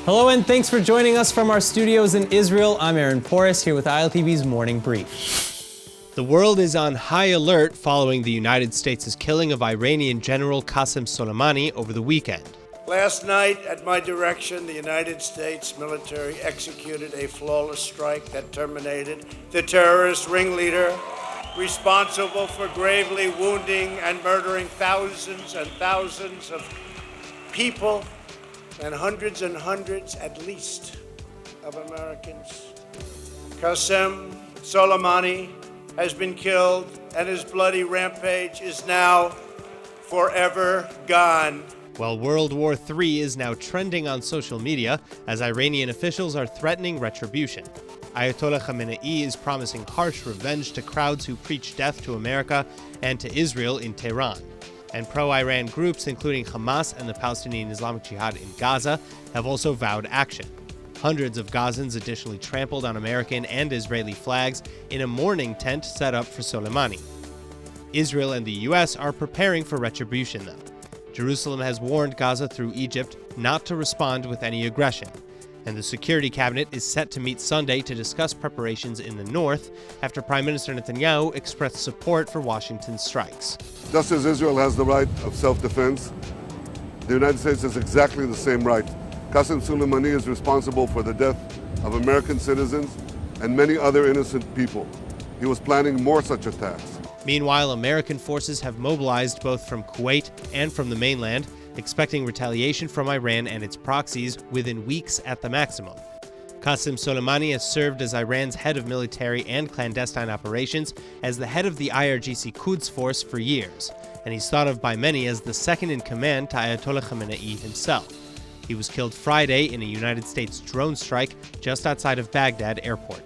Hello and thanks for joining us from our studios in Israel. I'm Aaron Porras here with ILTV's Morning Brief. The world is on high alert following the United States' killing of Iranian General Qasem Soleimani over the weekend. Last night, at my direction, the United States military executed a flawless strike that terminated the terrorist ringleader responsible for gravely wounding and murdering thousands and thousands of people and hundreds at least of Americans. Qasem Soleimani has been killed, and his bloody rampage is now forever gone. Well, World War III is now trending on social media as Iranian officials are threatening retribution. Ayatollah Khamenei is promising harsh revenge to crowds who preach death to America and to Israel in Tehran. And pro-Iran groups, including Hamas and the Palestinian Islamic Jihad in Gaza, have also vowed action. Hundreds of Gazans additionally trampled on American and Israeli flags in a mourning tent set up for Soleimani. Israel and the U.S. are preparing for retribution, though. Jerusalem has warned Gaza through Egypt not to respond with any aggression. And the Security Cabinet is set to meet Sunday to discuss preparations in the north after Prime Minister Netanyahu expressed support for Washington's strikes. Just as Israel has the right of self-defense, the United States has exactly the same right. Qasem Soleimani is responsible for the death of American citizens and many other innocent people. He was planning more such attacks. Meanwhile, American forces have mobilized both from Kuwait and from the mainland, expecting retaliation from Iran and its proxies within weeks at the maximum. Qasem Soleimani has served as Iran's head of military and clandestine operations as the head of the IRGC Quds force for years, and he's thought of by many as the second in command to Ayatollah Khamenei himself. He was killed Friday in a United States drone strike just outside of Baghdad airport.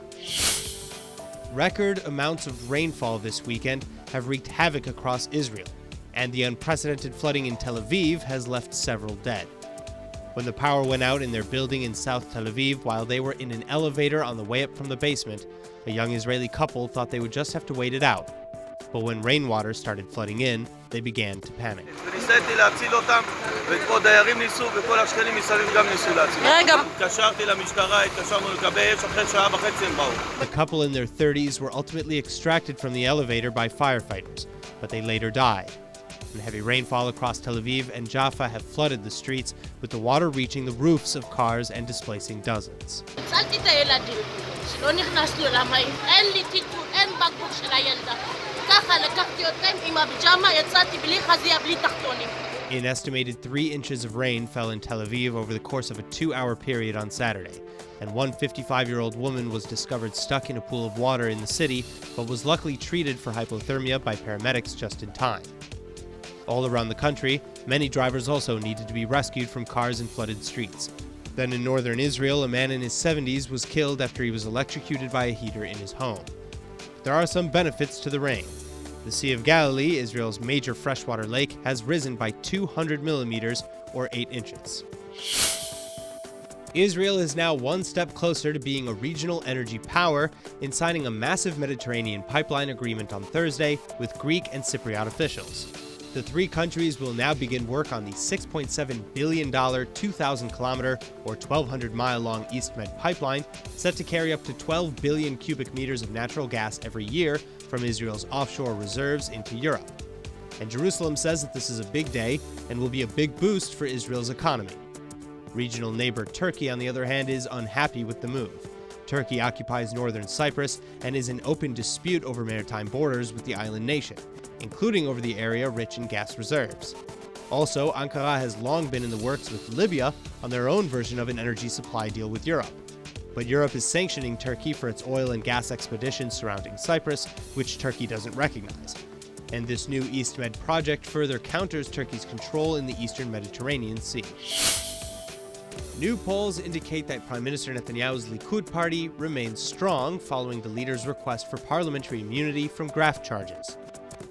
Record amounts of rainfall this weekend have wreaked havoc across Israel, and the unprecedented flooding in Tel Aviv has left several dead. When the power went out in their building in South Tel Aviv while they were in an elevator on the way up from the basement, a young Israeli couple thought they would just have to wait it out. But when rainwater started flooding in, they began to panic. The couple in their 30s were ultimately extracted from the elevator by firefighters, but they later died. And heavy rainfall across Tel Aviv and Jaffa have flooded the streets, with the water reaching the roofs of cars and displacing dozens. An estimated 3 inches of rain fell in Tel Aviv over the course of a 2-hour period on Saturday, and one 55-year-old woman was discovered stuck in a pool of water in the city, but was luckily treated for hypothermia by paramedics just in time. All around the country, many drivers also needed to be rescued from cars in flooded streets. Then in northern Israel, a man in his 70s was killed after he was electrocuted by a heater in his home. There are some benefits to the rain. The Sea of Galilee, Israel's major freshwater lake, has risen by 200 millimeters, or 8 inches. Israel is now one step closer to being a regional energy power in signing a massive Mediterranean pipeline agreement on Thursday with Greek and Cypriot officials. The three countries will now begin work on the $6.7 billion 2,000-kilometer or 1,200-mile-long EastMed pipeline, set to carry up to 12 billion cubic meters of natural gas every year from Israel's offshore reserves into Europe. And Jerusalem says that this is a big day and will be a big boost for Israel's economy. Regional neighbor Turkey, on the other hand, is unhappy with the move. Turkey occupies northern Cyprus and is in open dispute over maritime borders with the island nation, including over the area rich in gas reserves. Also, Ankara has long been in the works with Libya on their own version of an energy supply deal with Europe. But Europe is sanctioning Turkey for its oil and gas expeditions surrounding Cyprus, which Turkey doesn't recognize. And this new EastMed project further counters Turkey's control in the eastern Mediterranean Sea. New polls indicate that Prime Minister Netanyahu's Likud party remains strong following the leader's request for parliamentary immunity from graft charges.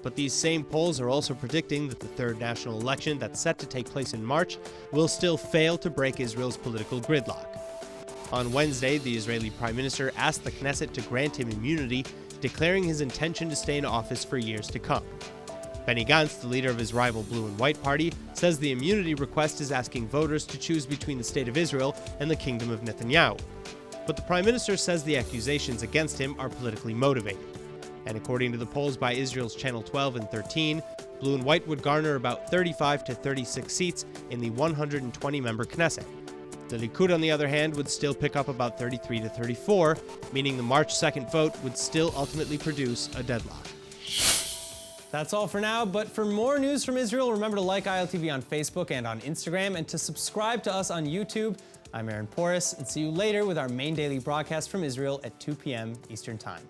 But these same polls are also predicting that the third national election that's set to take place in March will still fail to break Israel's political gridlock. On Wednesday, the Israeli Prime Minister asked the Knesset to grant him immunity, declaring his intention to stay in office for years to come. Benny Gantz, the leader of his rival Blue and White Party, says the immunity request is asking voters to choose between the State of Israel and the Kingdom of Netanyahu. But the Prime Minister says the accusations against him are politically motivated. And according to the polls by Israel's Channel 12 and 13, Blue and White would garner about 35 to 36 seats in the 120-member Knesset. The Likud, on the other hand, would still pick up about 33 to 34, meaning the March 2nd vote would still ultimately produce a deadlock. That's all for now, but for more news from Israel, remember to like ILTV on Facebook and on Instagram, and to subscribe to us on YouTube. I'm Aaron Porras, and see you later with our main daily broadcast from Israel at 2 p.m. Eastern Time.